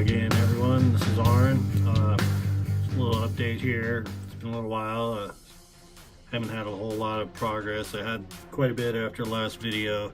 again, everyone. This is Aaron. Just a little update here. It's been a little while. Haven't had a whole lot of progress. I had quite a bit after the last video,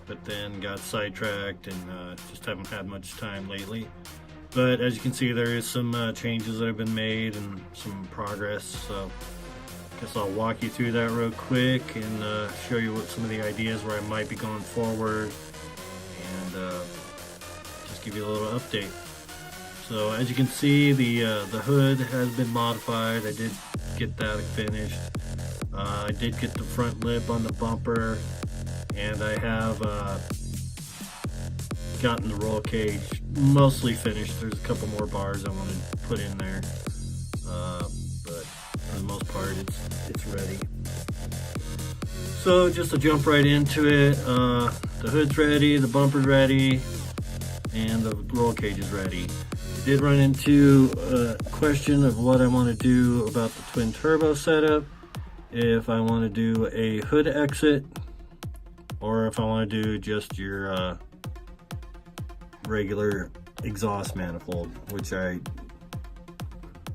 but then got sidetracked and just haven't had much time lately. But as you can see, there is some changes that have been made and some progress. So I guess I'll walk you through that real quick and show you what some of the ideas where I might be going forward, and just give you a little update. So as you can see, the hood has been modified. I did get that finished. I did get the front lip on the bumper, and I have gotten the roll cage mostly finished. There's a couple more bars I want to put in there, but for the most part it's ready. So just to jump right into it, the hood's ready, the bumper's ready, and the roll cage is ready. I did run into a question of what I want to do about the twin turbo setup, if I want to do a hood exit or if I want to do just your regular exhaust manifold, which I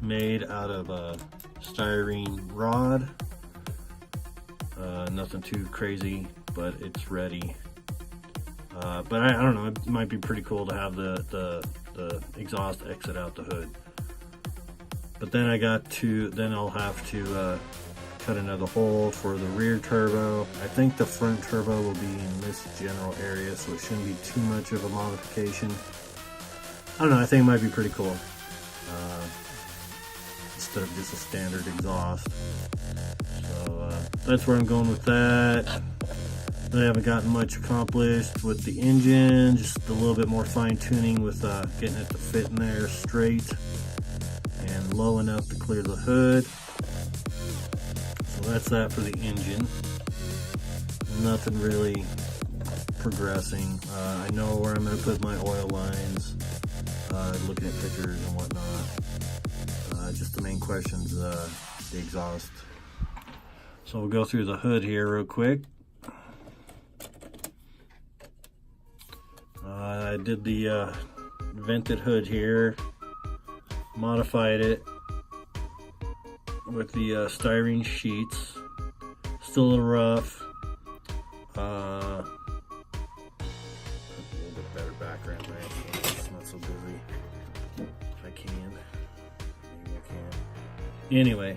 made out of a styrene rod. Nothing too crazy, but it's ready. But I don't know, it might be pretty cool to have the exhaust exit out the hood. But then I'll have to cut another hole for the rear turbo. I think the front turbo will be in this general area, so it shouldn't be too much of a modification. I don't know, I think it might be pretty cool. Instead of just a standard exhaust. So that's where I'm going with that. I haven't gotten much accomplished with the engine, just a little bit more fine tuning with getting it to fit in there straight and low enough to clear the hood. So that's that for the engine. Nothing really progressing. I know where I'm going to put my oil lines, looking at pictures and whatnot. Just the main questions, the exhaust. So we'll go through the hood here real quick. I did the vented hood here, modified it with the styrene sheets. Still a little rough. A little bit better background, right? It's not so busy. If I can, maybe I can. Anyway,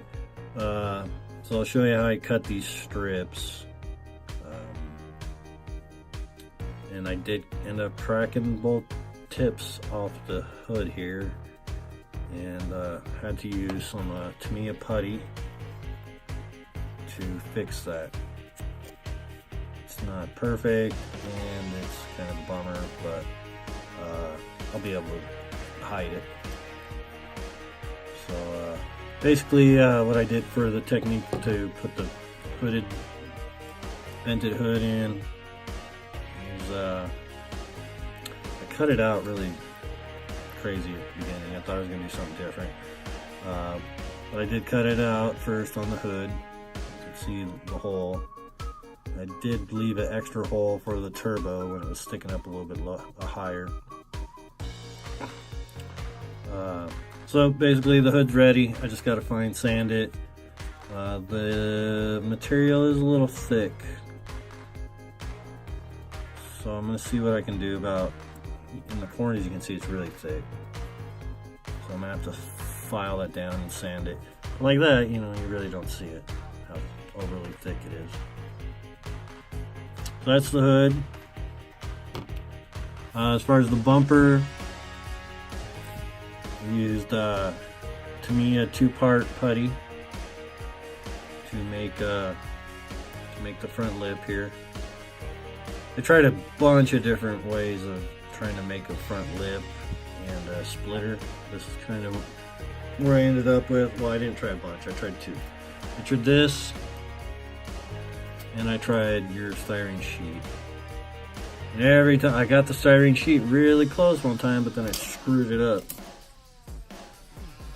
so I'll show you how I cut these strips. And I did end up cracking both tips off the hood here, and had to use some Tamiya putty to fix that. It's not perfect and it's kind of a bummer, but I'll be able to hide it. So basically what I did for the technique to put the vented hood in, I cut it out really crazy at the beginning. I thought I was going to do something different, but I did cut it out first on the hood. You can see the hole. I did leave an extra hole for the turbo when it was sticking up a little bit higher. So basically the hood's ready. I just got to fine sand it. The material is a little thick, so I'm going to see what I can do about, in the corners you can see it's really thick. So I'm going to have to file that down and sand it. Like that, you know, you really don't see it, how overly thick it is. So that's the hood. As far as the bumper, we used Tamiya 2-part putty to make the front lip here. I tried a bunch of different ways of trying to make a front lip and a splitter. This is kind of where I ended up with. Well, I didn't try a bunch, I tried two. I tried this, and I tried your styrene sheet. And every time, I got the styrene sheet really close one time, but then I screwed it up.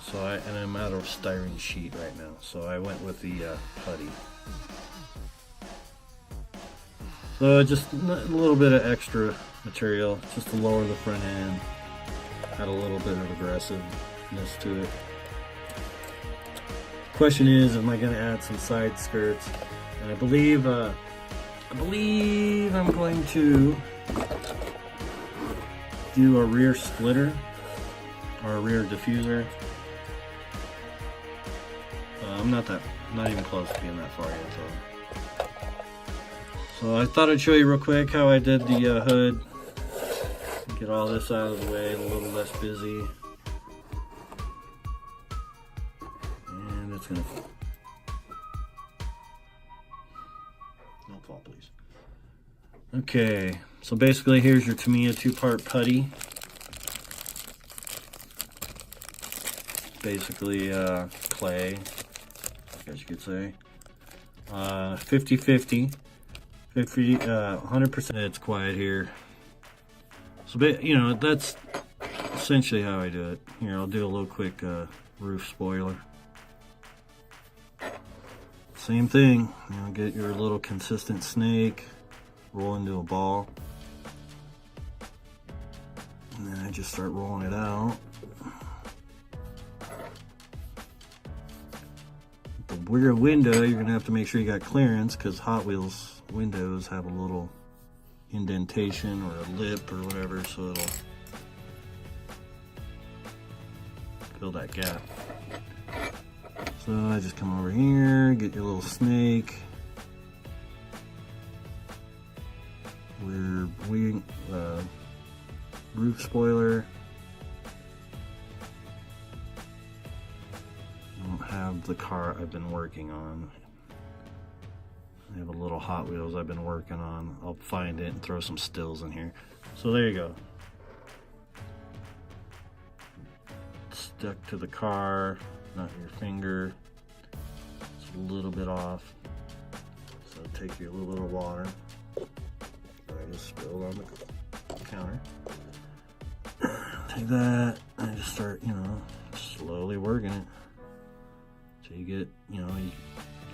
So and I'm out of styrene sheet right now, so I went with the putty. So just a little bit of extra material just to lower the front end. had a little bit of aggressiveness to it. Question is, am I going to add some side skirts? And I believe I'm going to do a rear splitter or a rear diffuser. I'm not even close to being that far yet. So I thought I'd show you real quick how I did the hood. Get all this out of the way, a little less busy. And it's gonna don't fall, please. Okay, so basically here's your Tamiya 2-part putty. Basically clay, I guess you could say. 50-50. 100%. It's quiet here. So, you know, that's essentially how I do it. Here, I'll do a little quick roof spoiler. Same thing. You know, get your little consistent snake, roll into a ball, and then I just start rolling it out. The rear window, you're gonna have to make sure you got clearance, because Hot Wheels windows have a little indentation or a lip or whatever, so it'll fill that gap. So I just come over here, get your little snake, rear wing, roof spoiler. I don't have the car I've been working on. I have a little Hot Wheels I've been working on. I'll find it and throw some stills in here. So there you go. Stuck to the car, not your finger. It's a little bit off. So take your little bit of water that I just spilled on the counter. Take that and just start, you know, slowly working it. So you get, you know, you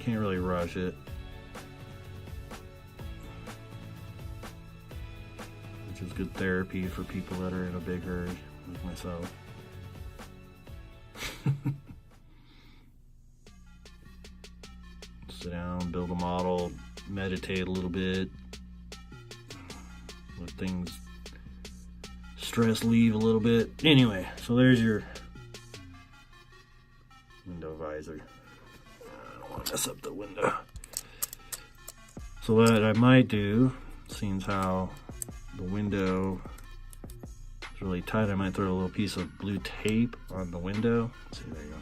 can't really rush it. Which is good therapy for people that are in a big hurry, like myself. Sit down, build a model, meditate a little bit, let things, stress leave a little bit. Anyway, so there's your window visor. I don't want to mess up the window. So what I might do, seeing how the window is really tight, I might throw a little piece of blue tape on the window. See, there you go.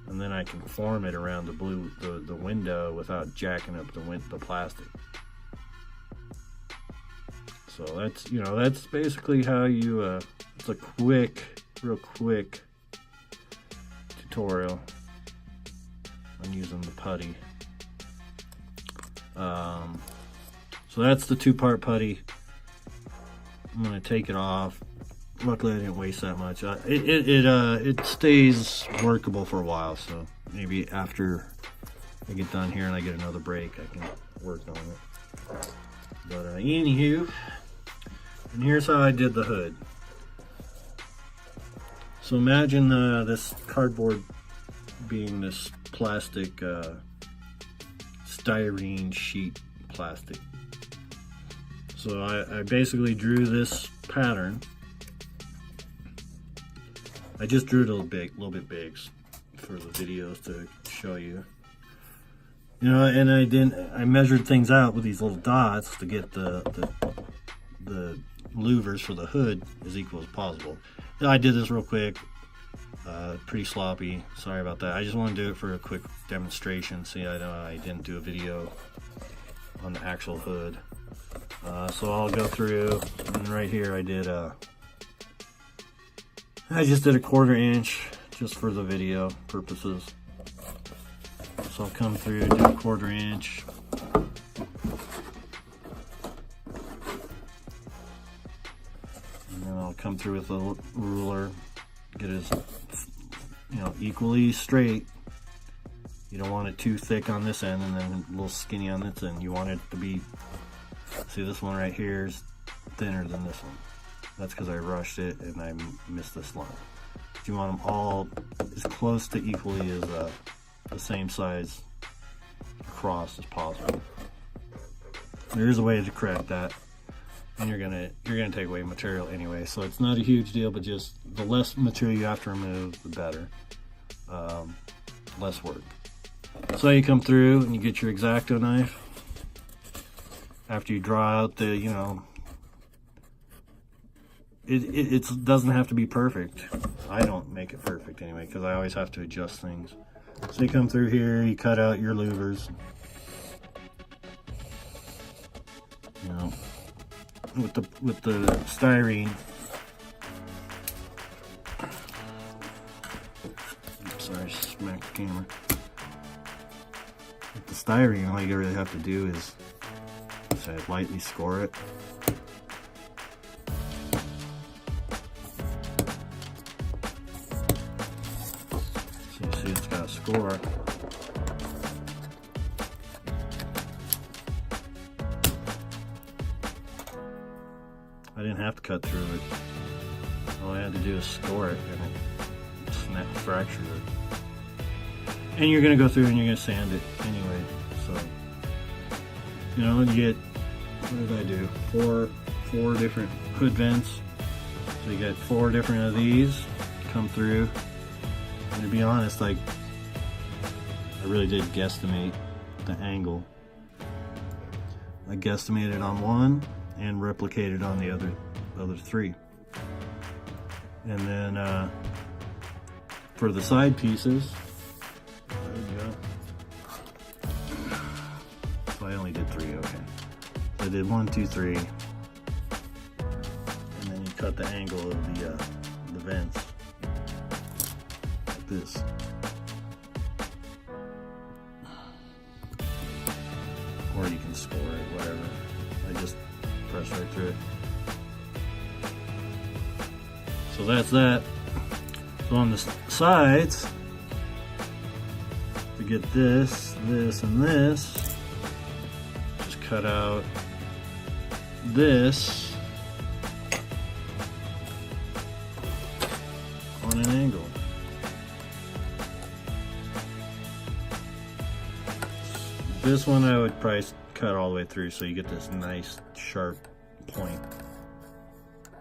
And then I can form it around the window without jacking up the plastic. So that's, you know, that's basically how you it's a real quick tutorial on using the putty. So that's the 2-part putty. I'm gonna take it off. Luckily I didn't waste that much. It stays workable for a while, so maybe after I get done here and I get another break, I can work on it. But anywho, and here's how I did the hood. So imagine this cardboard being this plastic styrene sheet plastic. So I basically drew this pattern. I just drew it a little bit big for the videos to show you. You know, and I measured things out with these little dots to get the louvers for the hood as equal as possible. I did this real quick, pretty sloppy. Sorry about that. I just want to do it for a quick demonstration. See, I know I didn't do a video on the actual hood. So I'll go through, and right here I just did a 1/4 inch just for the video purposes. So I'll come through, do a 1/4 inch. And then I'll come through with a ruler, get it, you know, equally straight. You don't want it too thick on this end and then a little skinny on this end. You want it to be, see, this one right here is thinner than this one. That's because I rushed it and I missed this line. You want them all as close to equally as the same size across as possible. There's a way to correct that, and you're gonna take away material anyway, so it's not a huge deal, but just the less material you have to remove, the better. Less work. So you come through and you get your X-Acto knife. After you draw out the, you know, it doesn't have to be perfect. I don't make it perfect anyway, because I always have to adjust things. So you come through here, you cut out your louvers. You know, with the styrene. Oops, sorry, smacked the camera. With the styrene, all you really have to do is lightly score it. So you see it's got a score. I didn't have to cut through it. All I had to do is score it and it fractured it. And you're gonna go through and you're gonna sand it anyway. So, you know, you get, what did I do? Four different hood vents. So you got 4 different of these come through. And to be honest, like, I really did guesstimate the angle. I guesstimated on one and replicated on the other 3. And then for the side pieces, there you go. So I only did 3, okay. So I did 1, 2, 3, and then you cut the angle of the vents like this. Or you can score it, whatever. I just press right through it. So that's that. So on the sides, to get this, this, and this, just cut out this on an angle. This one I would probably cut all the way through so you get this nice sharp point.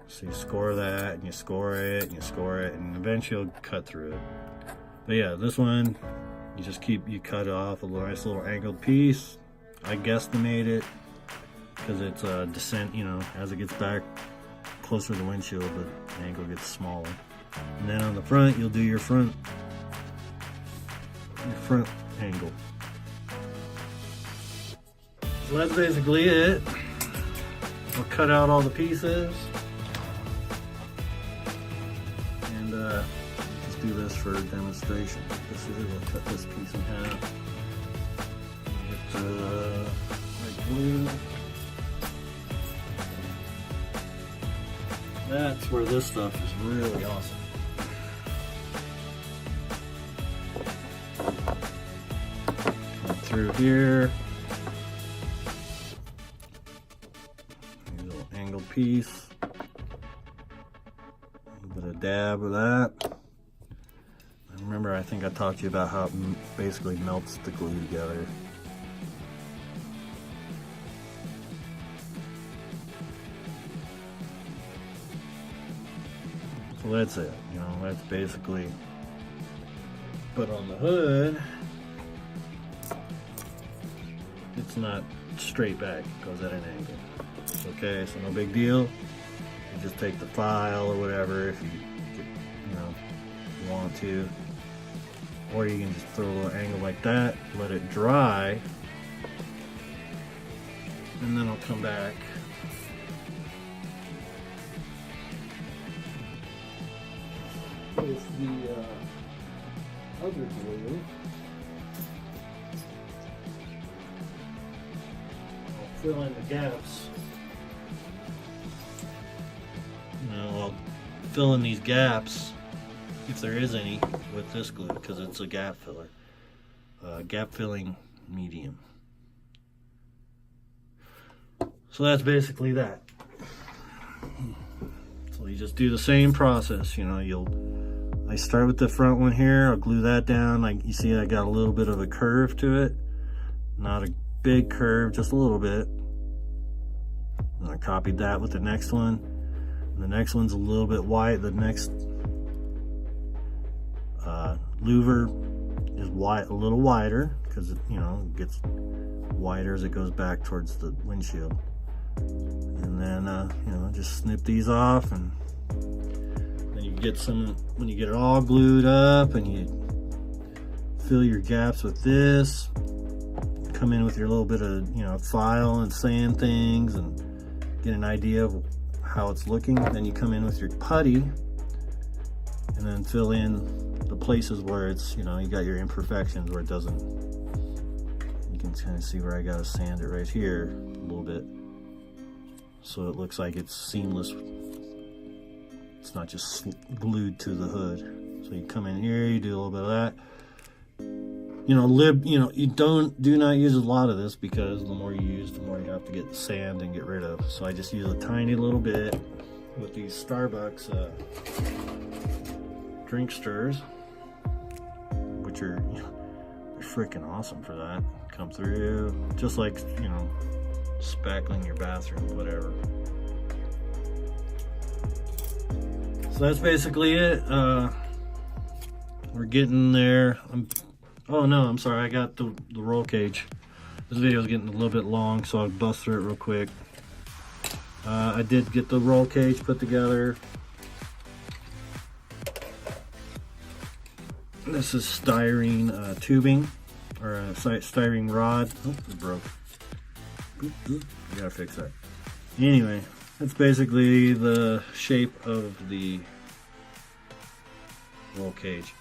So you score that, and you score it, and you score it, and eventually you'll cut through it. But yeah, this one, you cut off a nice little angled piece. I guesstimate it because it's a descent, you know, as it gets back closer to the windshield, the angle gets smaller. And then on the front, you'll do your front angle. So that's basically it. I'll cut out all the pieces. And just do this for a demonstration. We'll cut this piece in half. Get my glue. That's where this stuff is really awesome. Come through here. Angled piece, a little bit of dab of that. And remember, I think I talked to you about how it basically melts the glue together. So that's it, you know, that's basically put on the hood. It's not straight back, it goes at an angle. Okay, so no big deal. You just take the file or whatever if you want to, or you can just throw a little angle like that, let it dry, and then I'll come back with the other glue. I'll fill in the gaps. I'll fill in these gaps, if there is any, with this glue, because it's a gap filler. Gap filling medium. So that's basically that. you just do the same process. You know, I start with the front one here. I'll glue that down. You see I got a little bit of a curve to it. Not a big curve, just a little bit. And I copied that with the next one. And the next one's a little bit wide. The next louver is a little wider, because you know, it gets wider as it goes back towards the windshield. And then you know, just snip these off, and then you get when you get it all glued up and you fill your gaps with this, come in with your little bit of, you know, file and sand things and get an idea of how it's looking. Then you come in with your putty and then fill in the places where it's, you know, you got your imperfections where it doesn't. You can kind of see where I gotta sand it right here a little bit, so it looks like it's seamless. It's not just glued to the hood. So you come in here, you do a little bit of that. You know, you do not use a lot of this, because the more you use, the more you have to get sand and get rid of. So I just use a tiny little bit with these Starbucks drink stirrers, which are, you know, they're freaking awesome for that. Come through, just like, you know, spackling your bathroom, whatever. So that's basically it. We're getting there. Oh no, I'm sorry, I got the roll cage. This video is getting a little bit long, so I'll bust through it real quick. I did get the roll cage put together. This is styrene tubing, or a styrene rod. Oh, it broke. Oop, oop. I gotta fix that. Anyway, that's basically the shape of the roll cage.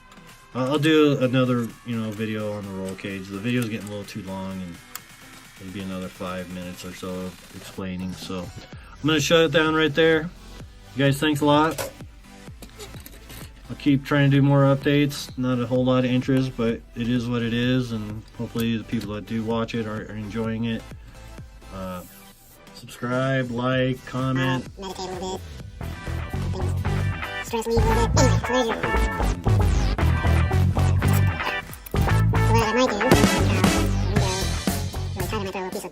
I'll do another, you know, video on the roll cage. The video's getting a little too long, and maybe another 5 minutes or so of explaining. So I'm gonna shut it down right there. You guys, thanks a lot. I'll keep trying to do more updates. Not a whole lot of interest, but it is what it is, and hopefully the people that do watch it are enjoying it. Subscribe, like, comment. Meditate a little bit. Stress relief a little bit. Anyway, so there's your... So what I might do, here we go. Really tight, I might throw a little piece of blue